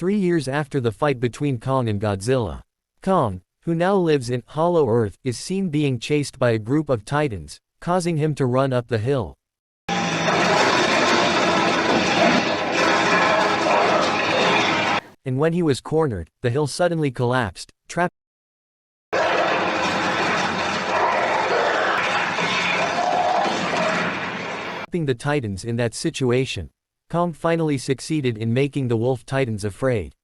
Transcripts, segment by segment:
3 years after the fight between Kong and Godzilla. Kong, who now lives in Hollow Earth, is seen being chased by a group of titans, causing him to run up the hill. And when he was cornered, the hill suddenly collapsed, trapping the titans in that situation. Kong finally succeeded in making the wolf titans afraid.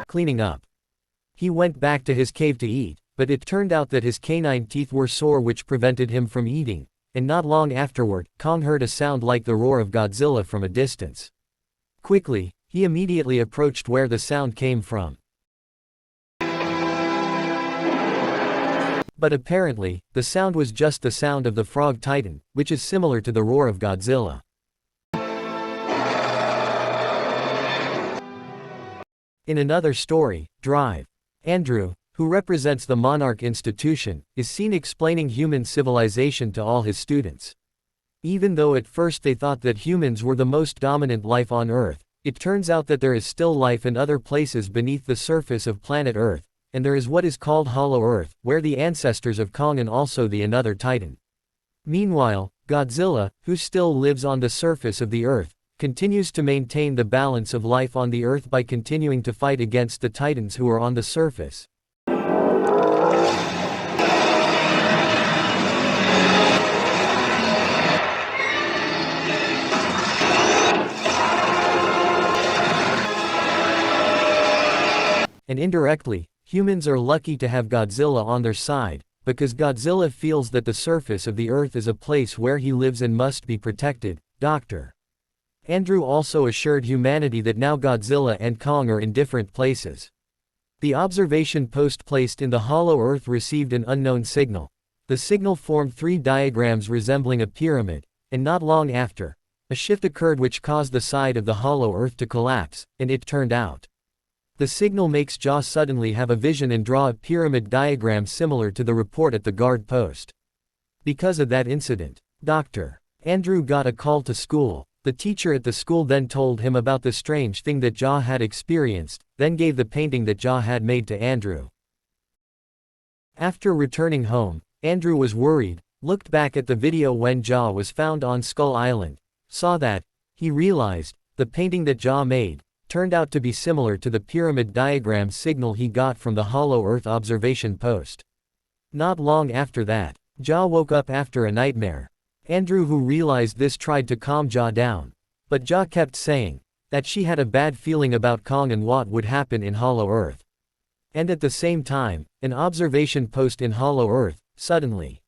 Cleaning up. He went back to his cave to eat, but it turned out that his canine teeth were sore, which prevented him from eating, and not long afterward, Kong heard a sound like the roar of Godzilla from a distance. Quickly, he immediately approached where the sound came from. But apparently, the sound was just the sound of the frog titan, which is similar to the roar of Godzilla. In another story, Drive. Andrew, who represents the Monarch Institution, is seen explaining human civilization to all his students. Even though at first they thought that humans were the most dominant life on Earth, it turns out that there is still life in other places beneath the surface of planet Earth, and there is what is called Hollow Earth, where the ancestors of Kong and also the another titan. Meanwhile, Godzilla, who still lives on the surface of the Earth, continues to maintain the balance of life on the Earth by continuing to fight against the titans who are on the surface. And indirectly, humans are lucky to have Godzilla on their side, because Godzilla feels that the surface of the Earth is a place where he lives and must be protected. Dr. Andrew also assured humanity that now Godzilla and Kong are in different places. The observation post placed in the Hollow Earth received an unknown signal. The signal formed 3 diagrams resembling a pyramid, and not long after, a shift occurred which caused the side of the Hollow Earth to collapse, and it turned out. The signal makes Jaw suddenly have a vision and draw a pyramid diagram similar to the report at the guard post. Because of that incident, Dr. Andrew got a call to school. The teacher at the school then told him about the strange thing that Jaw had experienced, then gave the painting that Jaw had made to Andrew. After returning home, Andrew was worried, looked back at the video when Jaw was found on Skull Island, saw that, he realized, the painting that Jaw made, turned out to be similar to the pyramid diagram signal he got from the Hollow Earth observation post. Not long after that, Jaw woke up after a nightmare. Andrew, who realized this, tried to calm Jaw down, but Jaw kept saying that she had a bad feeling about Kong and what would happen in Hollow Earth. And at the same time, an observation post in Hollow Earth, suddenly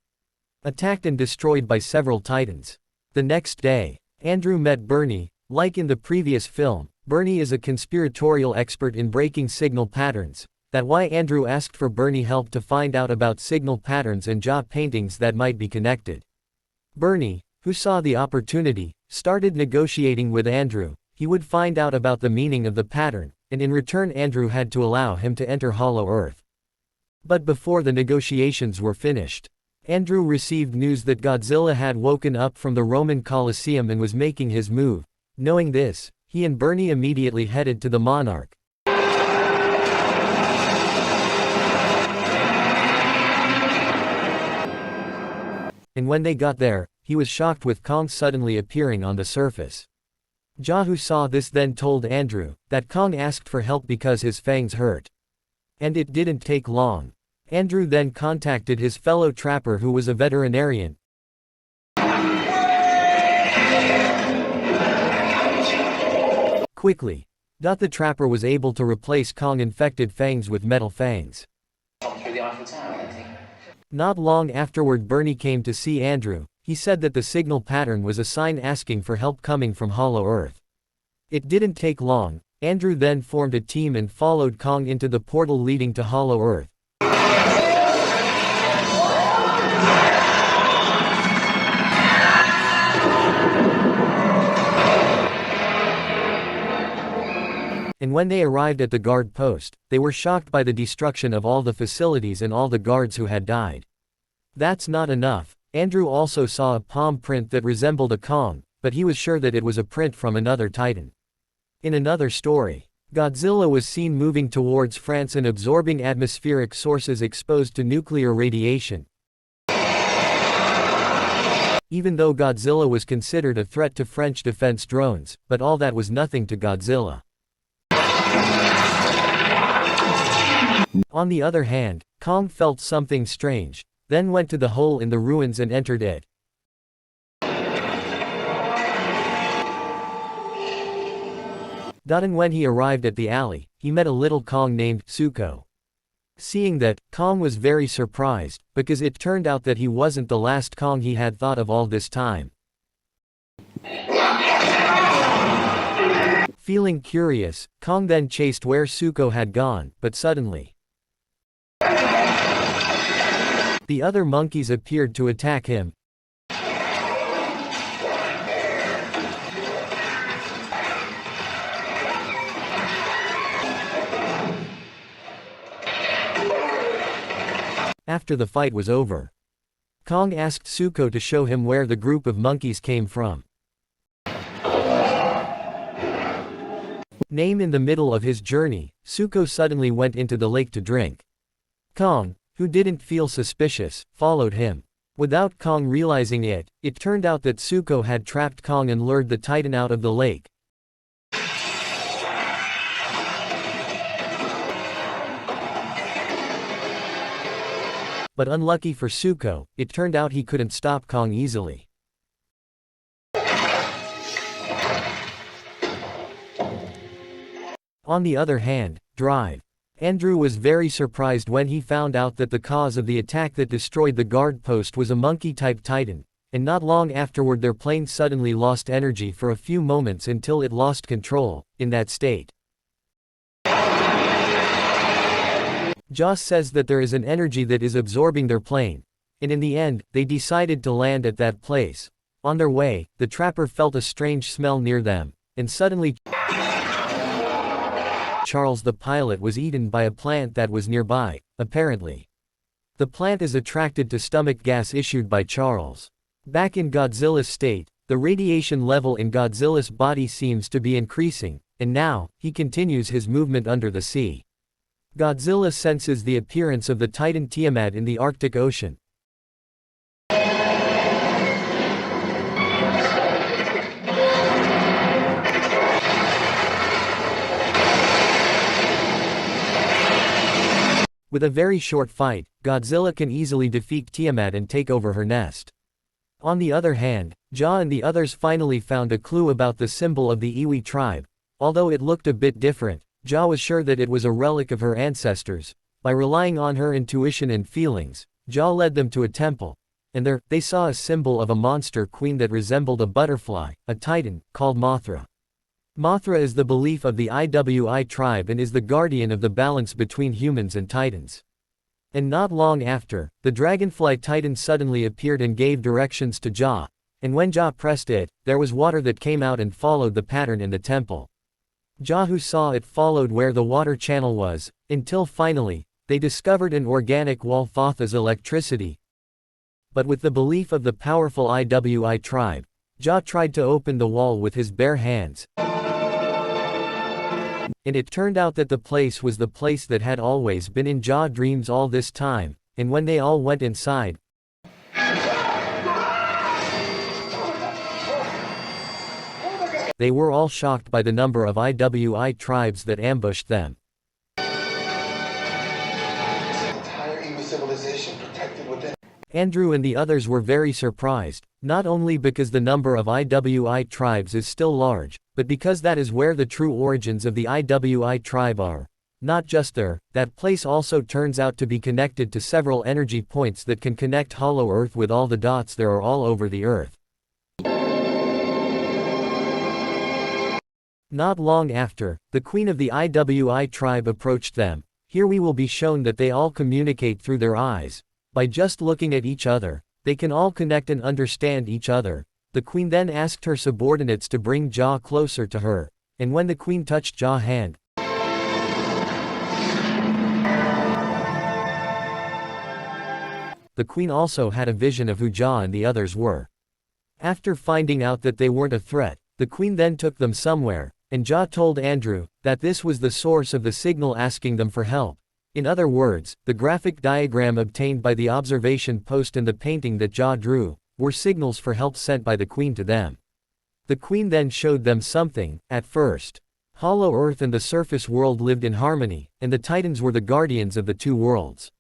attacked and destroyed by several titans. The next day, Andrew met Bernie. Like in the previous film, Bernie is a conspiratorial expert in breaking signal patterns. That's why Andrew asked for Bernie help to find out about signal patterns and Jaw paintings that might be connected. Bernie, who saw the opportunity, started negotiating with Andrew. He would find out about the meaning of the pattern, and in return Andrew had to allow him to enter Hollow Earth. But before the negotiations were finished, Andrew received news that Godzilla had woken up from the Roman Colosseum and was making his move. Knowing this, he and Bernie immediately headed to the Monarch. And when they got there, he was shocked with Kong suddenly appearing on the surface. Jaw, who saw this, then told Andrew that Kong asked for help because his fangs hurt. And it didn't take long. Andrew then contacted his fellow trapper, who was a veterinarian. Quickly, the trapper was able to replace Kong-infected fangs with metal fangs. Not long afterward, Bernie came to see Andrew. He said that the signal pattern was a sign asking for help coming from Hollow Earth. It didn't take long. Andrew then formed a team and followed Kong into the portal leading to Hollow Earth. And when they arrived at the guard post, they were shocked by the destruction of all the facilities and all the guards who had died. That's not enough. Andrew also saw a palm print that resembled a Kong, but he was sure that it was a print from another titan. In another story, Godzilla was seen moving towards France and absorbing atmospheric sources exposed to nuclear radiation. Even though Godzilla was considered a threat to French defense drones, but all that was nothing to Godzilla. On the other hand, Kong felt something strange, then went to the hole in the ruins and entered it. And when he arrived at the alley, he met a little Kong named Suko. Seeing that, Kong was very surprised, because it turned out that he wasn't the last Kong he had thought of all this time. Feeling curious, Kong then chased where Suko had gone, but suddenly the other monkeys appeared to attack him. After the fight was over, Kong asked Suko to show him where the group of monkeys came from. In the middle of his journey, Suko suddenly went into the lake to drink. Kong, who didn't feel suspicious, followed him. Without Kong realizing it, it turned out that Suko had trapped Kong and lured the Titan out of the lake. But unlucky for Suko, it turned out he couldn't stop Kong easily. On the other hand, Andrew was very surprised when he found out that the cause of the attack that destroyed the guard post was a monkey-type Titan, and not long afterward their plane suddenly lost energy for a few moments until it lost control. In that state, Joss says that there is an energy that is absorbing their plane, and in the end, they decided to land at that place. On their way, the trapper felt a strange smell near them, and suddenly Charles the pilot was eaten by a plant that was nearby, apparently. The plant is attracted to stomach gas issued by Charles. Back in Godzilla's state, the radiation level in Godzilla's body seems to be increasing, and now, he continues his movement under the sea. Godzilla senses the appearance of the Titan Tiamat in the Arctic Ocean. With a very short fight, Godzilla can easily defeat Tiamat and take over her nest. On the other hand, Ja and the others finally found a clue about the symbol of the Iwi tribe. Although it looked a bit different, Ja was sure that it was a relic of her ancestors. By relying on her intuition and feelings, Ja led them to a temple, and there, they saw a symbol of a monster queen that resembled a butterfly, a titan, called Mothra. Mothra is the belief of the Iwi tribe and is the guardian of the balance between humans and titans. And not long after, the dragonfly titan suddenly appeared and gave directions to Ja, and when Ja pressed it, there was water that came out and followed the pattern in the temple. Ja, who saw it, followed where the water channel was, until finally, they discovered an organic wall thought as electricity. But with the belief of the powerful Iwi tribe, Ja tried to open the wall with his bare hands. And it turned out that the place was the place that had always been in Ja dreams all this time, and when they all went inside, they were all shocked by the number of Iwi tribes that ambushed them. Andrew and the others were very surprised, not only because the number of Iwi tribes is still large, but because that is where the true origins of the Iwi tribe are. Not just there, that place also turns out to be connected to several energy points that can connect Hollow Earth with all the dots there are all over the Earth. Not long after, the queen of the Iwi tribe approached them. Here we will be shown that they all communicate through their eyes. By just looking at each other, they can all connect and understand each other. The queen then asked her subordinates to bring Ja closer to her, and when the queen touched Ja's hand, the queen also had a vision of who Jaw and the others were. After finding out that they weren't a threat, the queen then took them somewhere, and Jaw told Andrew that this was the source of the signal asking them for help. In other words, the graphic diagram obtained by the observation post and the painting that Jaw drew were signals for help sent by the queen to them. The queen then showed them something. At first, Hollow Earth and the surface world lived in harmony, and the Titans were the guardians of the two worlds.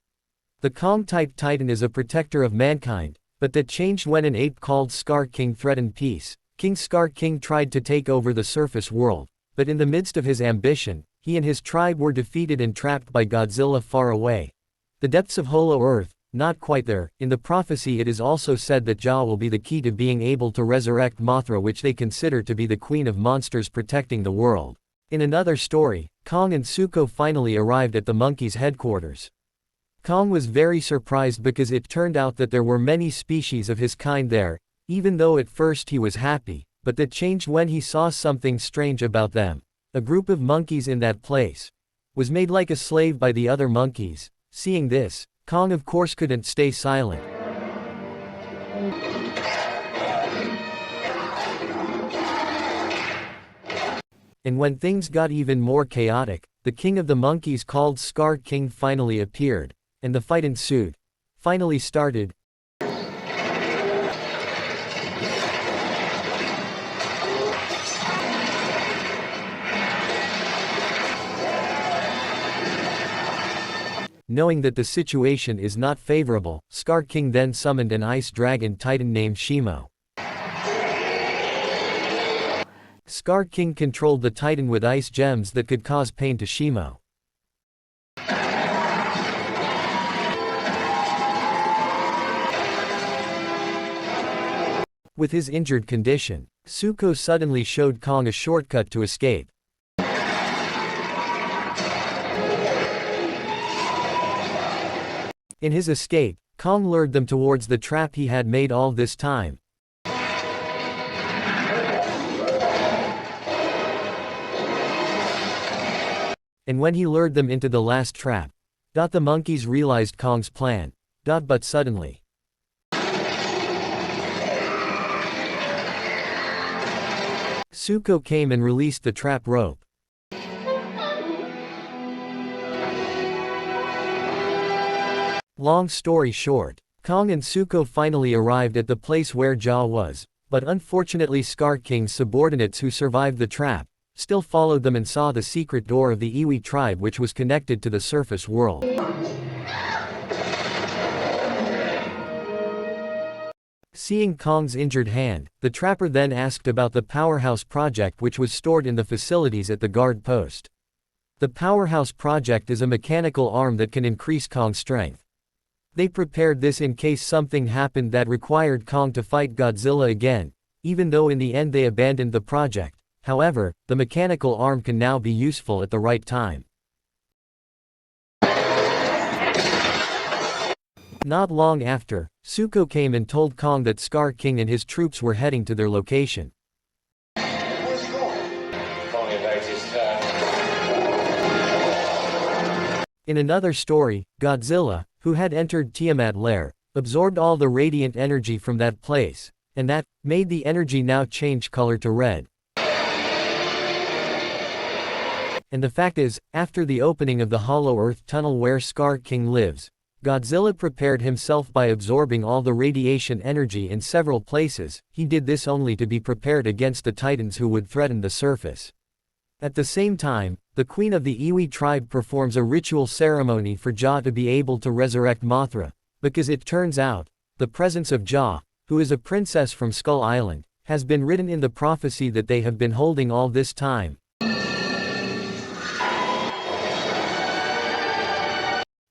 The Kong-type Titan is a protector of mankind, but that changed when an ape called Scarking threatened peace. King Scarking tried to take over the surface world, but in the midst of his ambition, he and his tribe were defeated and trapped by Godzilla far away. The depths of Hollow Earth, not quite there. In the prophecy it is also said that Jaw will be the key to being able to resurrect Mothra, which they consider to be the queen of monsters protecting the world. In another story, Kong and Zuko finally arrived at the monkeys' headquarters. Kong was very surprised because it turned out that there were many species of his kind there, even though at first he was happy, but that changed when he saw something strange about them. A group of monkeys in that place was made like a slave by the other monkeys. Seeing this, Kong of course couldn't stay silent. And when things got even more chaotic, the king of the monkeys called Scar King finally appeared, and the fight ensued. Finally started. Knowing that the situation is not favorable, Scar King then summoned an ice dragon titan named Shimo. Scar King controlled the titan with ice gems that could cause pain to Shimo. With his injured condition, Zuko suddenly showed Kong a shortcut to escape. In his escape, Kong lured them towards the trap he had made all this time. And when he lured them into the last trap, the monkeys realized Kong's plan. But suddenly, Zuko came and released the trap rope. Long story short, Kong and Zuko finally arrived at the place where Jaw was, but unfortunately Scar King's subordinates who survived the trap still followed them and saw the secret door of the Iwi tribe which was connected to the surface world. Seeing Kong's injured hand, the trapper then asked about the Powerhouse Project which was stored in the facilities at the guard post. The Powerhouse Project is a mechanical arm that can increase Kong's strength. They prepared this in case something happened that required Kong to fight Godzilla again, even though in the end they abandoned the project. However, the mechanical arm can now be useful at the right time. Not long after, Zuko came and told Kong that Scar King and his troops were heading to their location. In another story, Godzilla, who had entered Tiamat lair, absorbed all the radiant energy from that place, and that made the energy now change color to red. And the fact is, after the opening of the Hollow Earth tunnel where Scar King lives, Godzilla prepared himself by absorbing all the radiation energy in several places. He did this only to be prepared against the Titans who would threaten the surface. At the same time, the queen of the Iwi tribe performs a ritual ceremony for Jaw to be able to resurrect Mothra, because it turns out, the presence of Jaw, who is a princess from Skull Island, has been written in the prophecy that they have been holding all this time.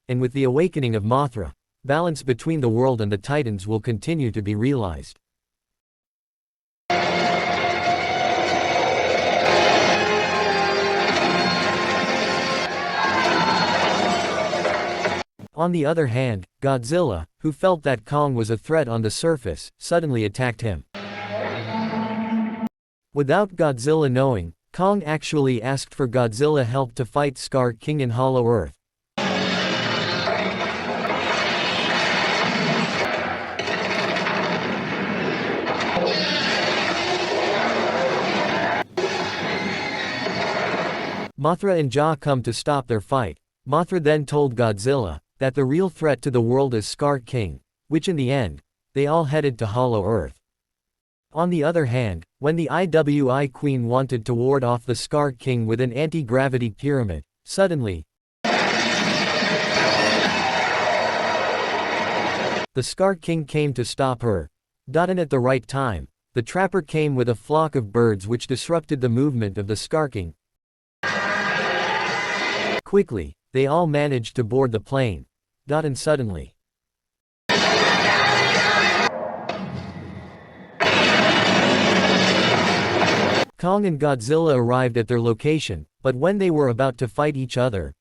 And with the awakening of Mothra, balance between the world and the Titans will continue to be realized. On the other hand, Godzilla, who felt that Kong was a threat on the surface, suddenly attacked him. Without Godzilla knowing, Kong actually asked for Godzilla help to fight Scar King in Hollow Earth. Mothra and Jaw come to stop their fight. Mothra then told Godzilla that the real threat to the world is Scar-King, which in the end, they all headed to Hollow Earth. On the other hand, when the IWI Queen wanted to ward off the Scar-King with an anti-gravity pyramid, suddenly, the Scar-King came to stop her. And at the right time, the trapper came with a flock of birds which disrupted the movement of the Scar-King. Quickly, they all managed to board the plane. And suddenly, Kong and Godzilla arrived at their location, but when they were about to fight each other,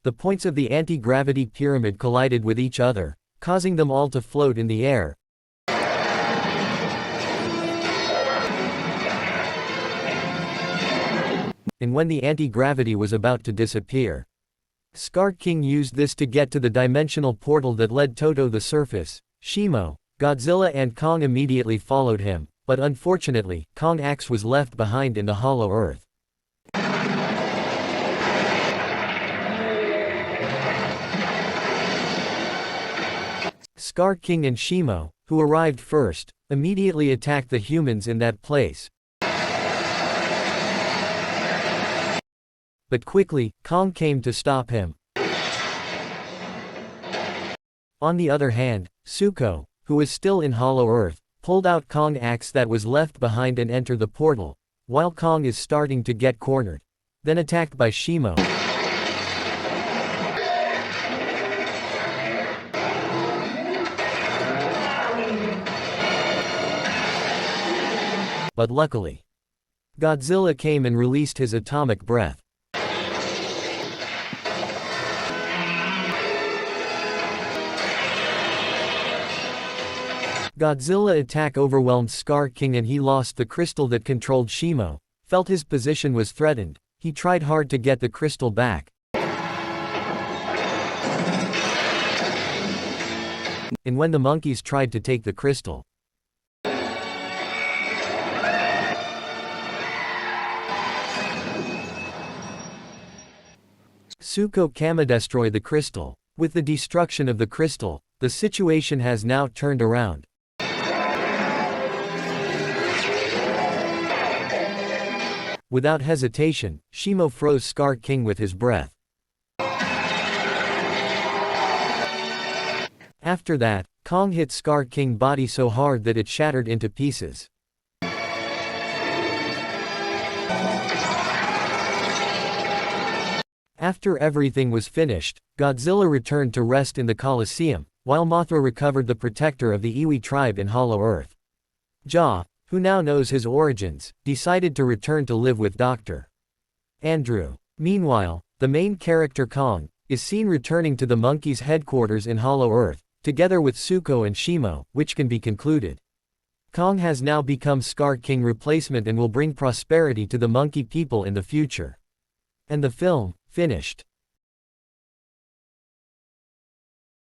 the points of the anti-gravity pyramid collided with each other, causing them all to float in the air. And when the anti-gravity was about to disappear, Scar-King used this to get to the dimensional portal that led Toto the surface. Shimo, Godzilla and Kong immediately followed him, but unfortunately, Kong X was left behind in the Hollow Earth. Scar-King and Shimo, who arrived first, immediately attacked the humans in that place. But quickly, Kong came to stop him. On the other hand, Zuko, who was still in Hollow Earth, pulled out Kong axe that was left behind and entered the portal, while Kong is starting to get cornered. Then attacked by Shimo. But luckily, Godzilla came and released his atomic breath. Godzilla attack overwhelmed Scar-King and he lost the crystal that controlled Shimo. Felt his position was threatened. He tried hard to get the crystal back. And when the monkeys tried to take the crystal, Zuko Kama destroyed the crystal. With the destruction of the crystal, the situation has now turned around. Without hesitation, Shimo froze Scar-King with his breath. After that, Kong hit Scar-King body so hard that it shattered into pieces. After everything was finished, Godzilla returned to rest in the Colosseum, while Mothra recovered the protector of the Iwi tribe in Hollow Earth. Jaw, who now knows his origins, decided to return to live with Dr. Andrew. Meanwhile, the main character Kong is seen returning to the monkeys' headquarters in Hollow Earth, together with Zuko and Shimo, which can be concluded. Kong has now become Scar-King replacement and will bring prosperity to the monkey people in the future. And the film, finished.